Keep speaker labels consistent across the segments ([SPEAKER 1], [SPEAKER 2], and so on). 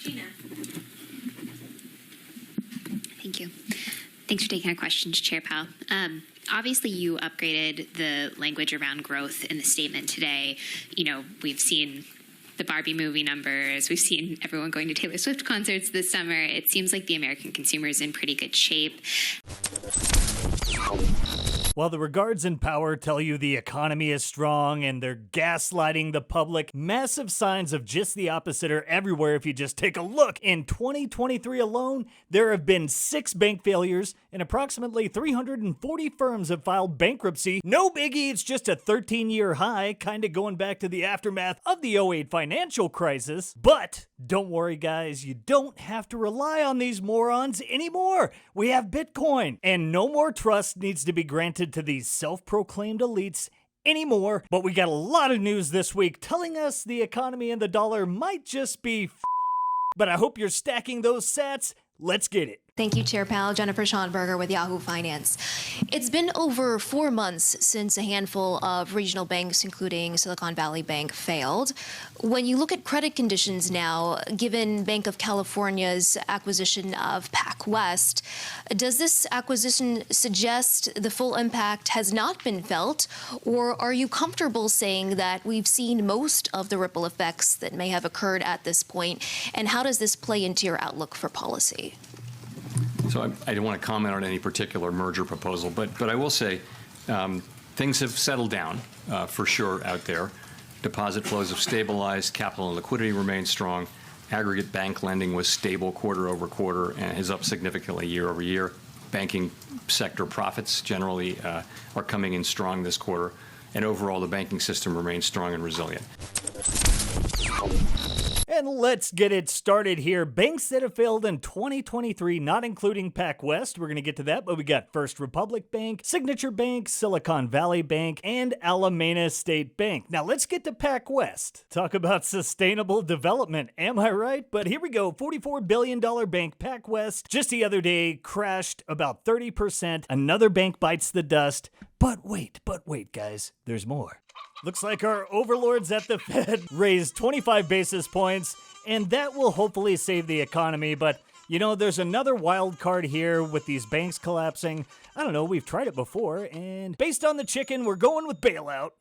[SPEAKER 1] Gina.
[SPEAKER 2] Thank you. Thanks for taking our questions, Chair Powell. Obviously, you upgraded the language around growth in the statement today. You know, we've seen the Barbie movie numbers. We've seen everyone going to Taylor Swift concerts this summer. It seems like the American consumer is in pretty good shape.
[SPEAKER 3] While the regards in power tell you the economy is strong and they're gaslighting the public, massive signs of just the opposite are everywhere if you just take a look. In 2023 alone, there have been 6 bank failures and approximately 340 firms have filed bankruptcy. No biggie, it's just a 13-year high, kind of going back to the aftermath of the '08 financial crisis. But don't worry, guys, you don't have to rely on these morons anymore. We have Bitcoin, and no more trust needs to be granted to these self-proclaimed elites anymore. But we got a lot of news this week telling us the economy and the dollar might just be but I hope you're stacking those sats. Let's get it.
[SPEAKER 4] Thank you, Chair Powell. Jennifer Schonberger with Yahoo Finance. It's been over 4 months since a handful of regional banks, including Silicon Valley Bank, failed. When you look at credit conditions now, given Bank of California's acquisition of PacWest, does this acquisition suggest the full impact has not been felt, or are you comfortable saying that we've seen most of the ripple effects that may have occurred at this point? And how does this play into your outlook for policy?
[SPEAKER 5] So I don't want to comment on any particular merger proposal, but I will say things have settled down for sure out there. Deposit flows have stabilized, capital and liquidity remain strong, aggregate bank lending was stable quarter over quarter and is up significantly year over year. Banking sector profits generally are coming in strong this quarter, and overall the banking system remains strong and resilient.
[SPEAKER 3] And let's get it started here. Banks that have failed in 2023, not including PacWest. We're going to get to that, but we got First Republic Bank, Signature Bank, Silicon Valley Bank, and Alameda State Bank. Now let's get to PacWest. Talk about sustainable development. Am I right? But here we go. $44 billion bank PacWest just the other day crashed about 30%. Another bank bites the dust. But wait, guys, there's more. Looks like our overlords at the Fed raised 25 basis points, and that will hopefully save the economy. But, you know, there's another wild card here with these banks collapsing. I don't know, we've tried it before, and based on the chicken, we're going with bailout.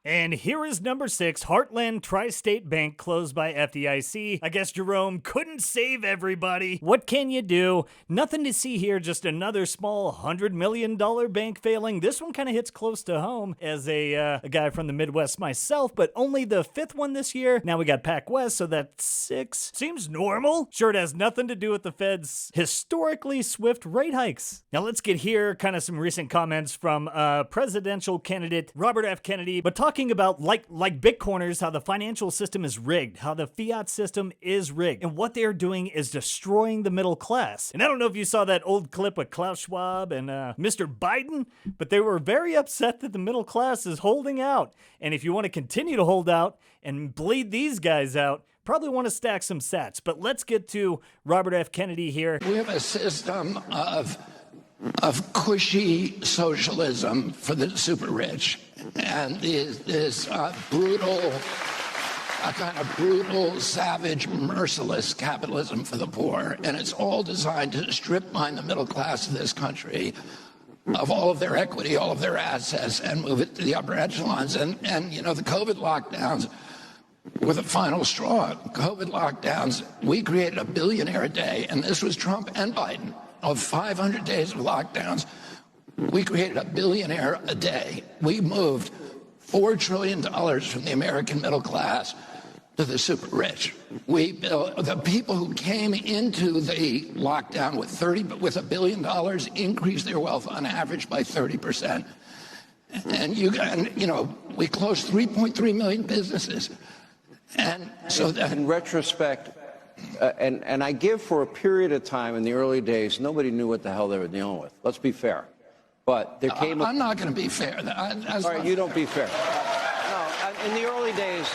[SPEAKER 3] And here is number 6, Heartland Tri-State Bank closed by FDIC. I guess Jerome couldn't save everybody. What can you do? Nothing to see here, just another small $100 million bank failing. This one kind of hits close to home as a guy from the Midwest myself, but only the 5th one this year. Now we got PacWest, so that's 6. Seems normal. Sure, it has nothing to do with the Fed's historically swift rate hikes. Now let's get here kind of some recent comments from presidential candidate Robert F. Kennedy, but talking about like Bitcoiners, how the financial system is rigged, how the fiat system is rigged, and what they are doing is destroying the middle class. And I don't know if you saw that old clip with Klaus Schwab and Mr. Biden, but they were very upset that the middle class is holding out. And if you want to continue to hold out and bleed these guys out, probably want to stack some sats. But let's get to Robert F. Kennedy here.
[SPEAKER 6] We have a system of cushy socialism for the super rich, and this brutal, savage, merciless capitalism for the poor, and it's all designed to strip mine the middle class of this country of all of their equity, all of their assets, and move it to the upper echelons. And you know, the COVID lockdowns were the final straw. COVID lockdowns, we created a billionaire a day, and this was Trump and Biden. Of 500 days of lockdowns, we created a billionaire a day. We moved $4 trillion from the American middle class to the super rich. We built, the people who came into the lockdown with $1 billion increased their wealth on average by 30%. And you know, we closed 3.3 million businesses. And so that,
[SPEAKER 7] in retrospect, and I give for a period of time in the early days, nobody knew what the hell they were dealing with. Let's be fair. But there came
[SPEAKER 6] I'm not going to be fair.
[SPEAKER 7] All right, you don't be fair. No, in the early days.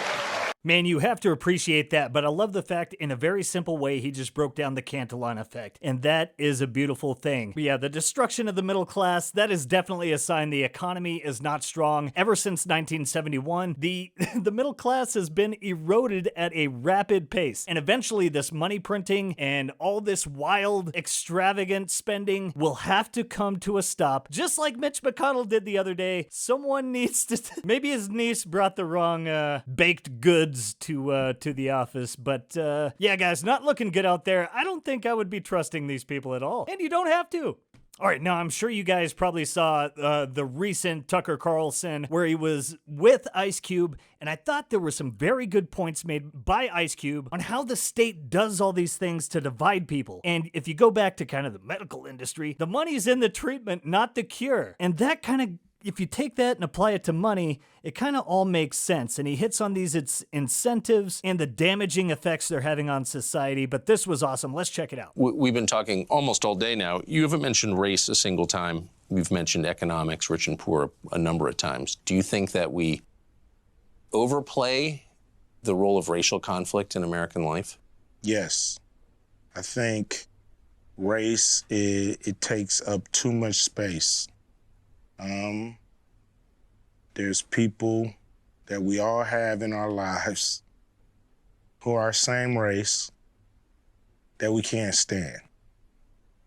[SPEAKER 3] Man, you have to appreciate that, but I love the fact in a very simple way he just broke down the Cantillon effect, and that is a beautiful thing. But yeah, the destruction of the middle class, that is definitely a sign the economy is not strong. Ever since 1971, the middle class has been eroded at a rapid pace, and eventually this money printing and all this wild, extravagant spending will have to come to a stop, just like Mitch McConnell did the other day. Someone needs to... Maybe his niece brought the wrong baked goods to the office, but yeah, guys, not looking good out there. I don't think I would be trusting these people at all, and you don't have to. All right, now I'm sure you guys probably saw the recent Tucker Carlson where he was with Ice Cube, and I thought there were some very good points made by Ice Cube on how the state does all these things to divide people. And if you go back to kind of the medical industry, the money's in the treatment, not the cure. And that kind of, if you take that and apply it to money, it kind of all makes sense. And he hits on these incentives and the damaging effects they're having on society. But this was awesome. Let's check it out.
[SPEAKER 1] We've been talking almost all day now. You haven't mentioned race a single time. We've mentioned economics, rich and poor, a number of times. Do you think that we overplay the role of racial conflict in American life?
[SPEAKER 8] Yes. I think race, it takes up too much space. There's people that we all have in our lives who are our same race that we can't stand.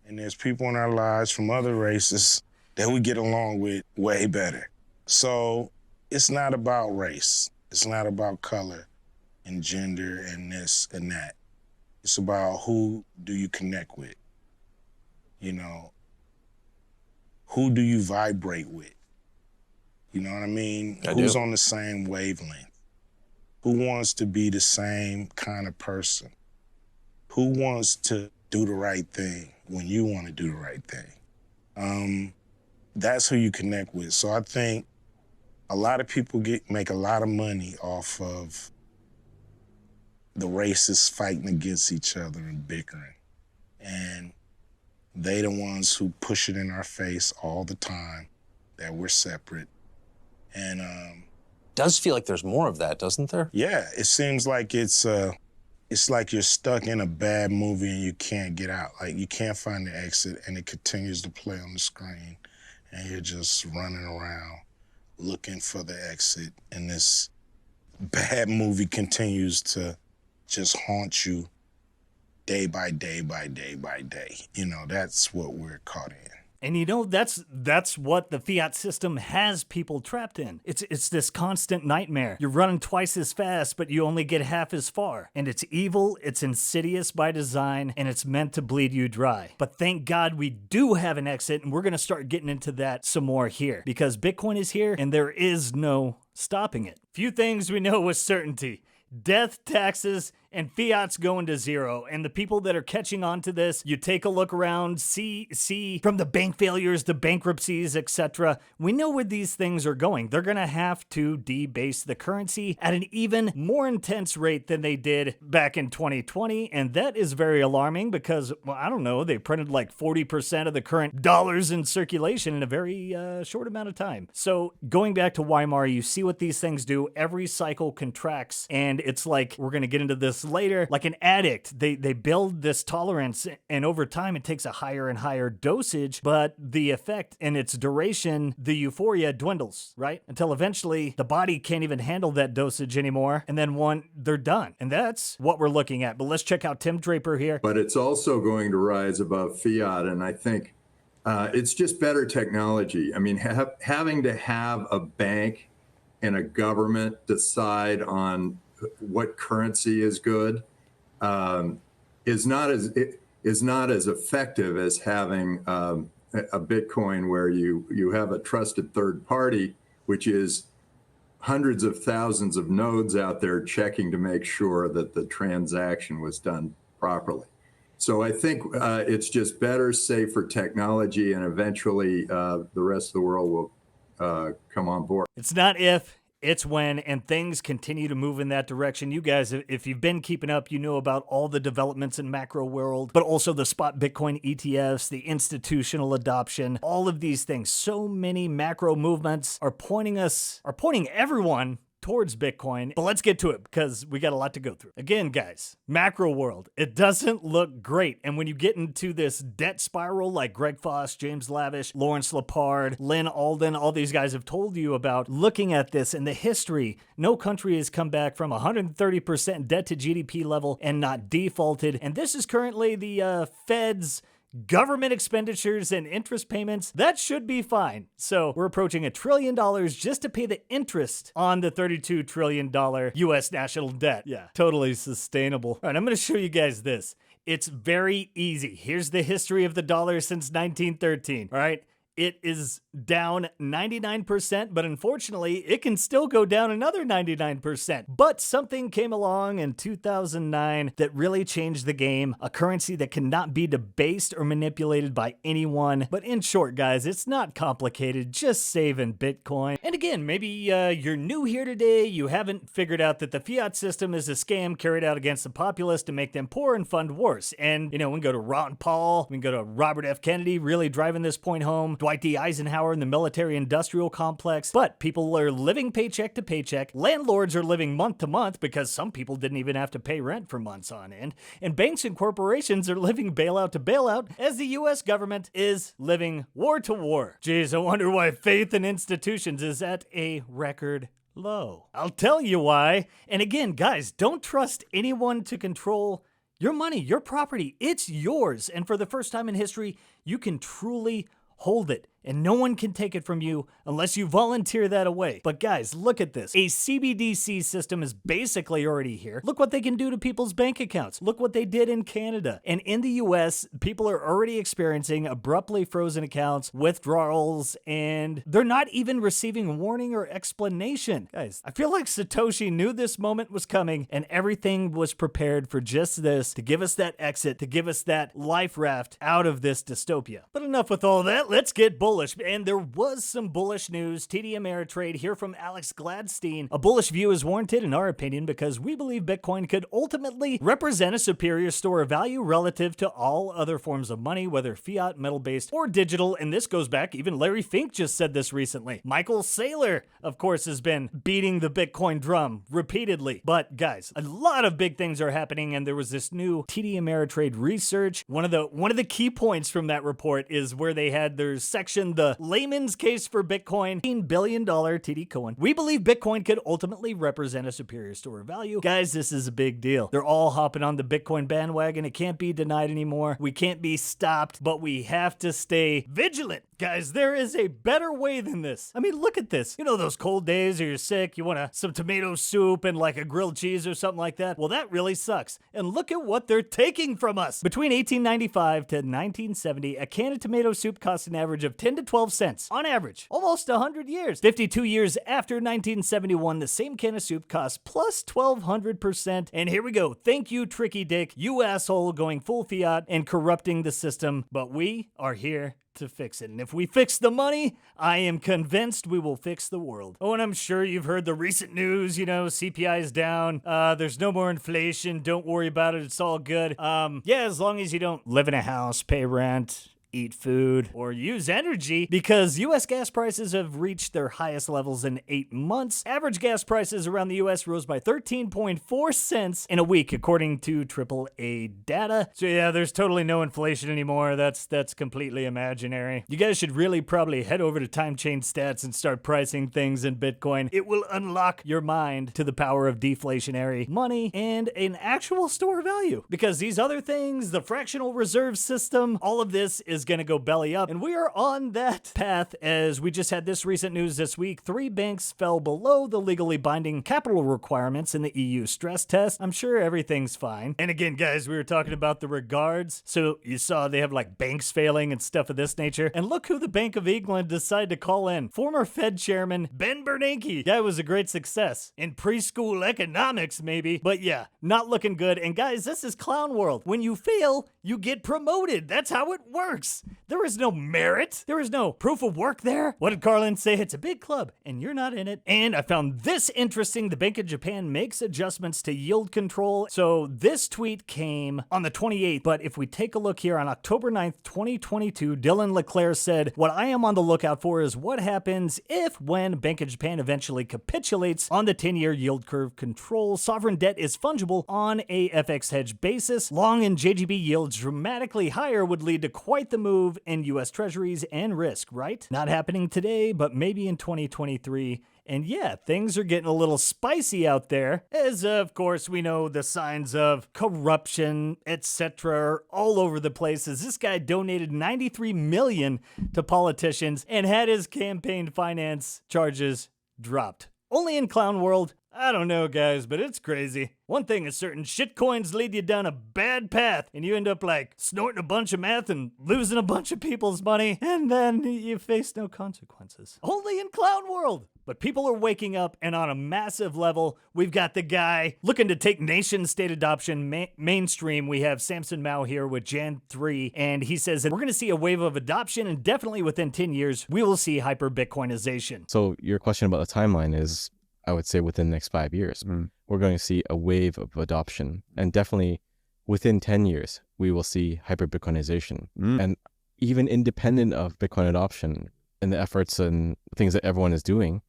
[SPEAKER 8] And there's people in our lives from other races that we get along with way better. So it's not about race. It's not about color and gender and this and that. It's about who do you connect with, you know? Who do you vibrate with? You know what I mean? Who's on the same wavelength? Who wants to be the same kind of person? Who wants to do the right thing when you want to do the right thing? That's who you connect with. So I think a lot of people make a lot of money off of the racists fighting against each other and bickering. And they the ones who push it in our face all the time that we're separate. And
[SPEAKER 1] does feel like there's more of that, doesn't there?
[SPEAKER 8] Yeah, it seems like it's like you're stuck in a bad movie and you can't get out. Like you can't find the exit and it continues to play on the screen and you're just running around looking for the exit and this bad movie continues to just haunt you day by day by day by day. You know, that's what we're caught in.
[SPEAKER 3] And you know, that's what the fiat system has people trapped in. It's this constant nightmare. You're running twice as fast, but you only get half as far. And it's evil, it's insidious by design, and it's meant to bleed you dry. But thank God we do have an exit, and we're going to start getting into that some more here. Because Bitcoin is here, and there is no stopping it. Few things we know with certainty. Death, taxes, and fiat's going to zero. And the people that are catching on to this, you take a look around, see from the bank failures to bankruptcies, etc. We know where these things are going. They're going to have to debase the currency at an even more intense rate than they did back in 2020. And that is very alarming because, well, I don't know, they printed like 40% of the current dollars in circulation in a very short amount of time. So going back to Weimar, you see what these things do. Every cycle contracts, and it's like, we're going to get into this later, like an addict. They build this tolerance, and over time it takes a higher and higher dosage, but the effect and its duration, the euphoria dwindles, right? Until eventually the body can't even handle that dosage anymore, and then they're done. And that's what we're looking at. But let's check out Tim Draper here.
[SPEAKER 9] But it's also going to rise above fiat, and I think it's just better technology. I mean, having to have a bank and a government decide on what currency is good is not as effective as having a Bitcoin where you have a trusted third party, which is hundreds of thousands of nodes out there checking to make sure that the transaction was done properly. So I think it's just better, safer technology, and eventually the rest of the world will come on board.
[SPEAKER 3] It's not if, it's when, and things continue to move in that direction. You guys, if you've been keeping up, you know about all the developments in macro world, but also the spot Bitcoin ETFs, the institutional adoption, all of these things. So many macro movements are pointing everyone towards Bitcoin. But let's get to it because we got a lot to go through. Again, guys, macro world, it doesn't look great. And when you get into this debt spiral like Greg Foss, James Lavish, Lawrence Lepard, Lynn Alden, all these guys have told you about, looking at this in the history, no country has come back from 130% debt to GDP level and not defaulted. And this is currently the Fed's government expenditures and interest payments. That should be fine. So we're approaching $1 trillion just to pay the interest on the $32 trillion US national debt. Yeah, totally sustainable. All right, I'm going to show you guys this. It's very easy. Here's the history of the dollar since 1913. All right. It is down 99%, but unfortunately, it can still go down another 99%. But something came along in 2009 that really changed the game, a currency that cannot be debased or manipulated by anyone. But in short, guys, it's not complicated, just save in Bitcoin. And again, maybe you're new here today, you haven't figured out that the fiat system is a scam carried out against the populace to make them poor and fund wars. And, we can go to Ron Paul, we can go to Robert F. Kennedy, really driving this point home, Dwight D. Eisenhower in the military-industrial complex, but people are living paycheck to paycheck. Landlords are living month to month because some people didn't even have to pay rent for months on end. And banks and corporations are living bailout to bailout as the U.S. government is living war to war. Geez, I wonder why faith in institutions is at a record low. I'll tell you why. And again, guys, don't trust anyone to control your money, your property. It's yours. And for the first time in history, you can truly hold it, and no one can take it from you unless you volunteer that away. But guys, look at this. A CBDC system is basically already here. Look what they can do to people's bank accounts. Look what they did in Canada. And in the US, people are already experiencing abruptly frozen accounts, withdrawals, and they're not even receiving warning or explanation. Guys, I feel like Satoshi knew this moment was coming and everything was prepared for just this, to give us that exit, to give us that life raft out of this dystopia. But enough with all that. Let's get bullish. And there was some bullish news. TD Ameritrade here from Alex Gladstein. A bullish view is warranted in our opinion because we believe Bitcoin could ultimately represent a superior store of value relative to all other forms of money, whether fiat, metal-based, or digital. And this goes back, even Larry Fink just said this recently. Michael Saylor, of course, has been beating the Bitcoin drum repeatedly. But guys, a lot of big things are happening, and there was this new TD Ameritrade research. One of the key points from that report is where they had their section, the layman's case for Bitcoin, $15 billion TD Cohen. We believe Bitcoin could ultimately represent a superior store of value. Guys, this is a big deal. They're all hopping on the Bitcoin bandwagon. It can't be denied anymore. We can't be stopped, but we have to stay vigilant. Guys, there is a better way than this. I mean, look at this. You know those cold days or you're sick, you want some tomato soup and like a grilled cheese or something like that? Well, that really sucks. And look at what they're taking from us. Between 1895 to 1970, a can of tomato soup cost an average of 10 to 12 cents. On average, almost 100 years. 52 years after 1971, the same can of soup costs plus 1,200%. And here we go. Thank you, Tricky Dick, you asshole, going full fiat and corrupting the system. But we are here to fix it. And if we fix the money, I am convinced we will fix the world. Oh, and I'm sure you've heard the recent news, CPI is down. There's no more inflation. Don't worry about it. It's all good. Yeah, as long as you don't live in a house, pay rent, eat food, or use energy, because U.S. gas prices have reached their highest levels in 8 months. Average gas prices around the U.S. rose by 13.4 cents in a week, according to AAA data. So yeah, there's totally no inflation anymore. That's completely imaginary. You guys should really probably head over to Time Chain Stats and start pricing things in Bitcoin. It will unlock your mind to the power of deflationary money and an actual store value. Because these other things, the fractional reserve system, all of this is going to go belly up. And we are on that path as we just had this recent news this week. 3 banks fell below the legally binding capital requirements in the EU stress test. I'm sure everything's fine. And again, guys, we were talking about the regards. So you saw they have like banks failing and stuff of this nature. And look who the Bank of England decided to call in. Former Fed Chairman Ben Bernanke. That was a great success. In preschool economics, maybe. But yeah, not looking good. And guys, this is clown world. When you fail, you get promoted. That's how it works. this. There is no merit. There is no proof of work there. What did Carlin say? It's a big club, and you're not in it. And I found this interesting. The Bank of Japan makes adjustments to yield control. So this tweet came on the 28th, but if we take a look here on October 9th, 2022, Dylan LeClaire said, what I am on the lookout for is what happens if when Bank of Japan eventually capitulates on the 10-year yield curve control. Sovereign debt is fungible on a FX hedge basis. Long and JGB yields dramatically higher would lead to quite the move in U.S. Treasuries and risk, right? Not happening today, but maybe in 2023. And yeah, things are getting a little spicy out there, as of course we know the signs of corruption, etc. are all over the place, as this guy donated $93 million to politicians and had his campaign finance charges dropped. Only in Clown World. I don't know, guys, but it's crazy. One thing is certain, shitcoins lead you down a bad path, and you end up like snorting a bunch of meth and losing a bunch of people's money, and then you face no consequences. Only in Clown World. But people are waking up, and on a massive level, we've got the guy looking to take nation-state adoption mainstream. We have Samson Mao here with Jan 3, and he says that we're going to see a wave of adoption, and definitely within 10 years, we will see hyper-Bitcoinization.
[SPEAKER 10] So your question about the timeline is, I would say within the next 5 years, we're going to see a wave of adoption. And definitely within 10 years, we will see hyper-Bitcoinization. And even independent of Bitcoin adoption and the efforts and things that everyone is doing,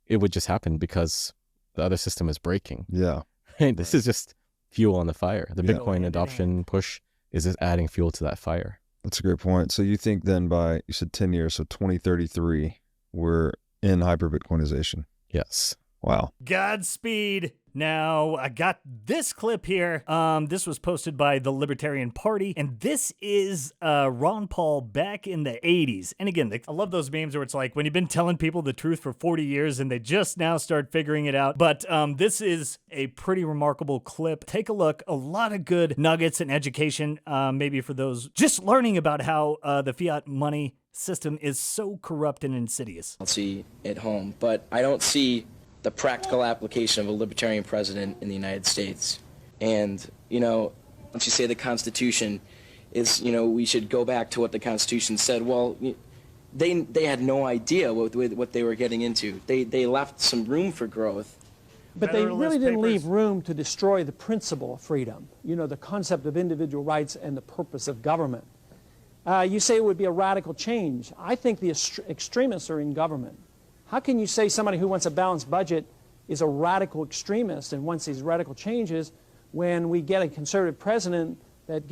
[SPEAKER 10] it would just happen because the other system is breaking.
[SPEAKER 11] Yeah.
[SPEAKER 10] Right? This is just fuel on the fire. The Bitcoin adoption push is just adding fuel to that fire.
[SPEAKER 11] That's a great point. So you think then by, you said 10 years, so 2033, we're in hyper-Bitcoinization.
[SPEAKER 10] Yes.
[SPEAKER 11] Wow.
[SPEAKER 3] Godspeed. Now, I got this clip here. This was posted by the Libertarian Party, and this is Ron Paul back in the 80s. And again, I love those memes where it's like when you've been telling people the truth for 40 years and they just now start figuring it out. But this is a pretty remarkable clip. Take a look. A lot of good nuggets and education, maybe for those just learning about how the fiat money system is so corrupt and insidious.
[SPEAKER 12] I'll see at home, but I don't see the practical application of a libertarian president in the United States. And, once you say the Constitution is, we should go back to what the Constitution said, well, they had no idea what they were getting into. They left some room for growth.
[SPEAKER 13] But they really didn't leave room to destroy the principle of freedom, the concept of individual rights and the purpose of government. You say it would be a radical change. I think the extremists are in government. How can you say somebody who wants a balanced budget is a radical extremist and wants these radical changes when we get a conservative president that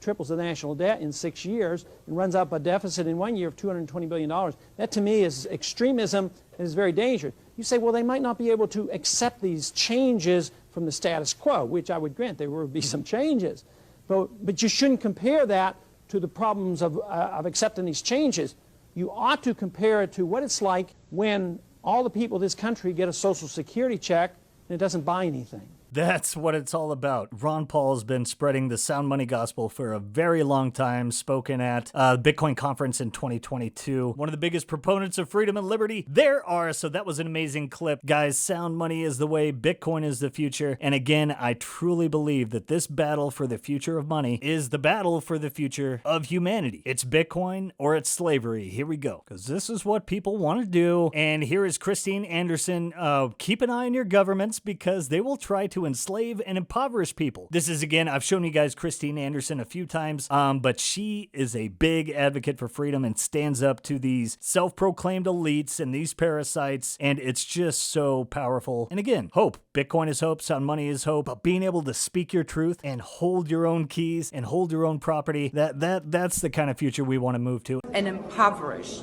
[SPEAKER 13] triples the national debt in 6 years and runs up a deficit in 1 year of $220 billion? That to me is extremism and is very dangerous. You say, well, they might not be able to accept these changes from the status quo, which I would grant there would be some changes. But you shouldn't compare that to the problems of accepting these changes. You ought to compare it to what it's like when all the people of this country get a Social Security check and it doesn't buy anything.
[SPEAKER 3] That's what it's all about. Ron Paul has been spreading the sound money gospel for a very long time, spoken at the Bitcoin conference in 2022. One of the biggest proponents of freedom and liberty there are, so that was an amazing clip. Guys, sound money is the way, Bitcoin is the future. And again, I truly believe that this battle for the future of money is the battle for the future of humanity. It's Bitcoin or it's slavery. Here we go. Because this is what people want to do. And here is Christine Anderson. Keep an eye on your governments because they will try to enslave and impoverish people. This is, again, I've shown you guys Christine Anderson a few times, but she is a big advocate for freedom and stands up to these self-proclaimed elites and these parasites, and it's just so powerful. And again, hope. Bitcoin is hope, sound money is hope, but being able to speak your truth and hold your own keys and hold your own property, that's the kind of future we want to move to.
[SPEAKER 14] And impoverish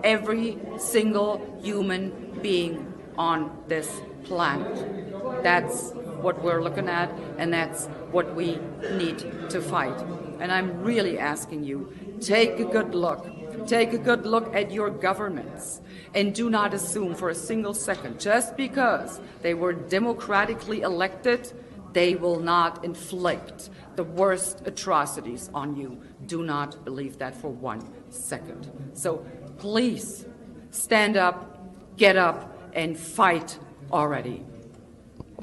[SPEAKER 14] every single human being on this planet. That's what we're looking at, and that's what we need to fight. And I'm really asking you, take a good look. Take a good look at your governments, and do not assume for a single second, just because they were democratically elected, they will not inflict the worst atrocities on you. Do not believe that for 1 second. So please, stand up, get up, and fight already.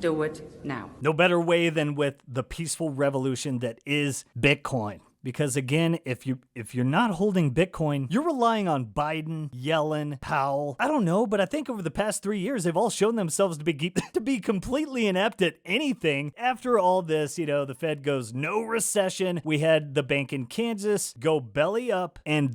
[SPEAKER 14] Do it now.
[SPEAKER 3] No better way than with the peaceful revolution that is Bitcoin. Because again, if you're not holding Bitcoin, you're relying on Biden, Yellen, Powell. I don't know, but I think over the past 3 years, they've all shown themselves to be completely inept at anything. After all this, the Fed goes no recession. We had the bank in Kansas go belly up, and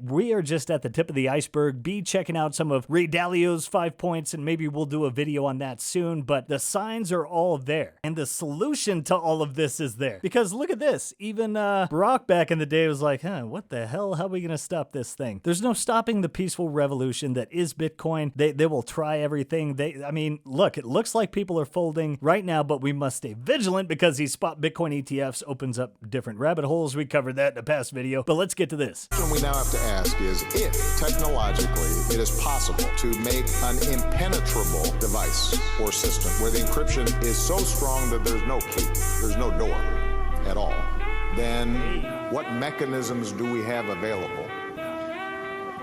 [SPEAKER 3] we are just at the tip of the iceberg. Be checking out some of Ray Dalio's 5 points, and maybe we'll do a video on that soon, but the signs are all there, and the solution to all of this is there. Because look at this, even Barack back in the day was like, what the hell, how are we going to stop this thing? There's no stopping the peaceful revolution that is Bitcoin. They will try everything. Look, it looks like people are folding right now, but we must stay vigilant because these spot Bitcoin ETFs opens up different rabbit holes. We covered that in a past video, but let's get to this.
[SPEAKER 15] The question we now have to ask is if technologically it is possible to make an impenetrable device or system where the encryption is so strong that there's no key, there's no door at all, then what mechanisms do we have available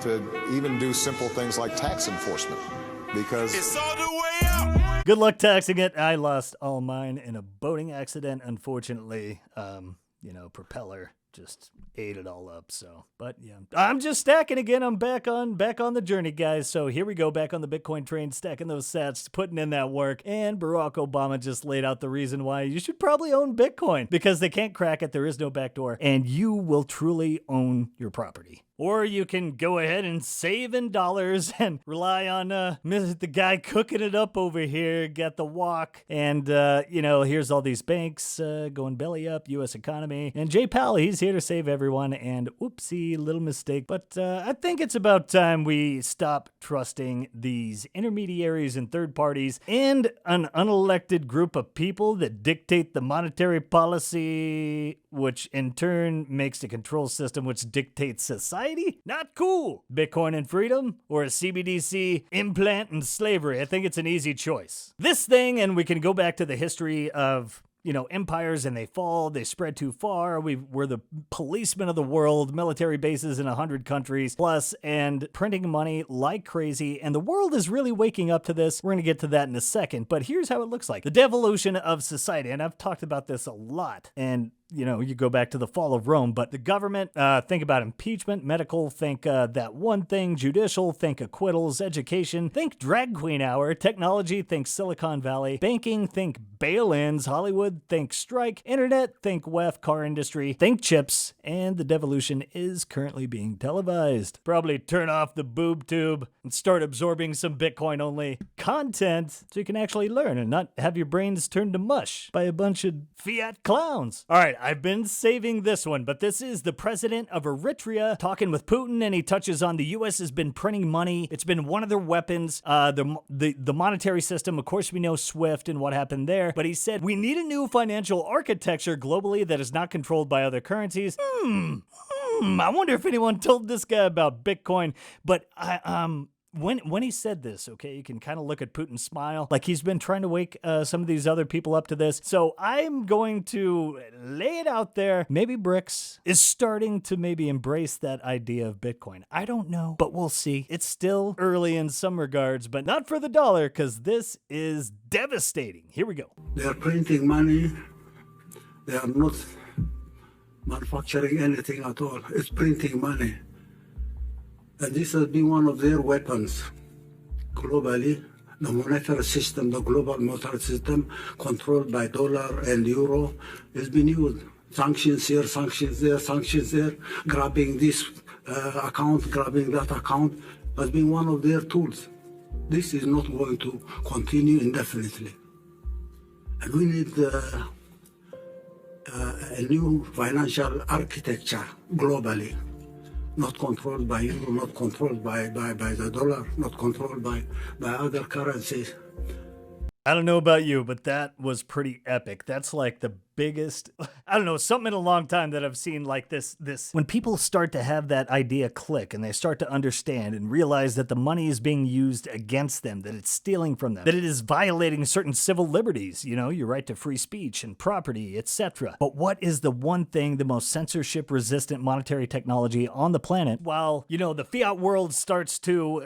[SPEAKER 15] to even do simple things like tax enforcement? Because it's all the way out.
[SPEAKER 3] Good luck taxing it. I lost all mine in a boating accident, unfortunately. Propeller just ate it all up. So, but yeah, I'm just stacking again. I'm back on the journey, guys. So here we go, back on the Bitcoin train, stacking those sats, putting in that work. And Barack Obama just laid out the reason why you should probably own Bitcoin, because they can't crack it. There is no backdoor, and you will truly own your property. Or you can go ahead and save in dollars and rely on the guy cooking it up over here, got the walk. And, here's all these banks going belly up, U.S. economy. And Jay Powell, he's here to save everyone. And oopsie, little mistake. But I think it's about time we stop trusting these intermediaries and third parties and an unelected group of people that dictate the monetary policy, which in turn makes the control system which dictates society. Not cool. Bitcoin and freedom, or a CBDC implant and slavery. I think it's an easy choice. This thing, and we can go back to the history of empires, and they fall, they spread too far. We're the policemen of the world, military bases in 100 countries plus, and printing money like crazy. And the world is really waking up to this. We're going to get to that in a second, but here's how it looks like. The devolution of society, and I've talked about this a lot, and you go back to the fall of Rome, but the government, think about impeachment, medical, think that one thing, judicial, think acquittals, education, think drag queen hour, technology, think Silicon Valley, banking, think bail-ins, Hollywood, think strike, internet, think WEF, car industry, think chips, and the devolution is currently being televised. Probably turn off the boob tube and start absorbing some Bitcoin-only content so you can actually learn and not have your brains turned to mush by a bunch of fiat clowns. All right, I've been saving this one, but this is the president of Eritrea talking with Putin, and he touches on the U.S. has been printing money. It's been one of their weapons. The monetary system, of course, we know SWIFT and what happened there, but he said, we need a new financial architecture globally that is not controlled by other currencies. I wonder if anyone told this guy about Bitcoin, but when he said this, okay, you can kind of look at Putin smile, like he's been trying to wake some of these other people up to this. So I'm going to lay it out there. Maybe BRICS is starting to maybe embrace that idea of Bitcoin. I don't know, but we'll see. It's still early in some regards, but not for the dollar, because this is devastating. Here we go.
[SPEAKER 16] They are printing money. They are not manufacturing anything at all. It's printing money. And this has been one of their weapons globally. The monetary system, the global monetary system, controlled by dollar and euro, has been used. Sanctions here, sanctions there, sanctions there, grabbing this account, grabbing that account, has been one of their tools. This is not going to continue indefinitely. And we need a new financial architecture globally. Not controlled by euro, not controlled by the dollar, not controlled by other currencies.
[SPEAKER 3] I don't know about you, but that was pretty epic. That's like the biggest, I don't know, something in a long time that I've seen like this. When people start to have that idea click and they start to understand and realize that the money is being used against them, that it's stealing from them, that it is violating certain civil liberties, your right to free speech and property, etc. But what is the one thing, the most censorship-resistant monetary technology on the planet? While, the fiat world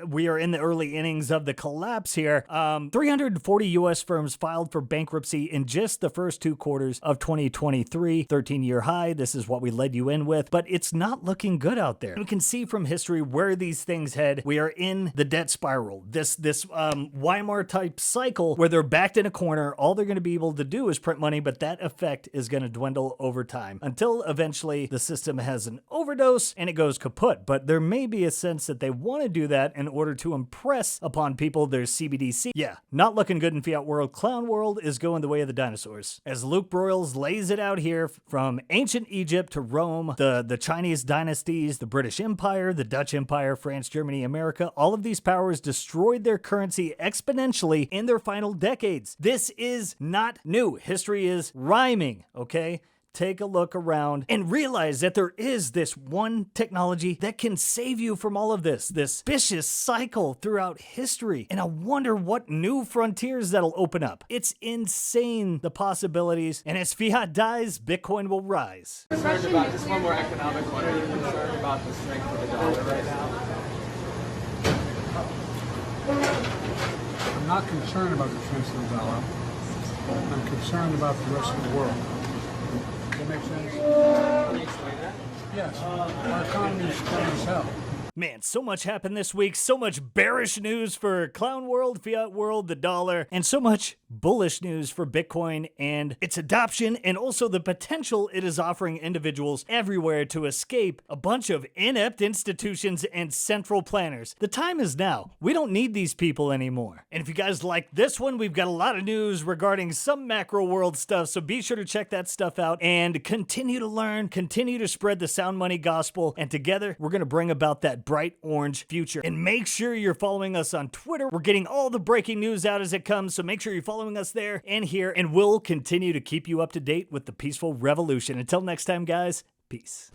[SPEAKER 3] we are in the early innings of the collapse here, 340 U.S. firms filed for bankruptcy in just the first 2 quarters of 2023, 13-year high. This is what we led you in with, but it's not looking good out there. We can see from history where these things head. We are in the debt spiral, this Weimar type cycle where they're backed in a corner. All they're going to be able to do is print money, but that effect is going to dwindle over time until eventually the system has an overdose and it goes kaput. But there may be a sense that they want to do that in order to impress upon people there's CBDC. Yeah, not looking good in fiat world. Clown world is going the way of the dinosaurs. As Luke Broyles lays it out here, from ancient Egypt to Rome, the Chinese dynasties, the British Empire, the Dutch Empire, France, Germany, America, all of these powers destroyed their currency exponentially in their final decades. This is not new. History is rhyming, okay? Take a look around and realize that there is this one technology that can save you from all of this vicious cycle throughout history. And I wonder what new frontiers that'll open up. It's insane, the possibilities. And as fiat dies, Bitcoin will rise.
[SPEAKER 17] Concerned about just one more economic one. Are you concerned about the strength of the dollar right now?
[SPEAKER 16] I'm not concerned about the strength of the dollar. I'm concerned about the rest of the world. Does that make sense?
[SPEAKER 17] Can you explain that?
[SPEAKER 16] Yes. Our economy is strong as hell.
[SPEAKER 3] Man, so much happened this week. So much bearish news for clown world, fiat world, the dollar, and so much bullish news for Bitcoin and its adoption, and also the potential it is offering individuals everywhere to escape a bunch of inept institutions and central planners. The time is now. We don't need these people anymore. And if you guys like this one, we've got a lot of news regarding some macro world stuff, so be sure to check that stuff out and continue to learn, continue to spread the sound money gospel, and together we're going to bring about that bright orange future. And make sure you're following us on Twitter. We're getting all the breaking news out as it comes, so make sure you're following us there and here, and we'll continue to keep you up to date with the peaceful revolution. Until next time, guys, peace.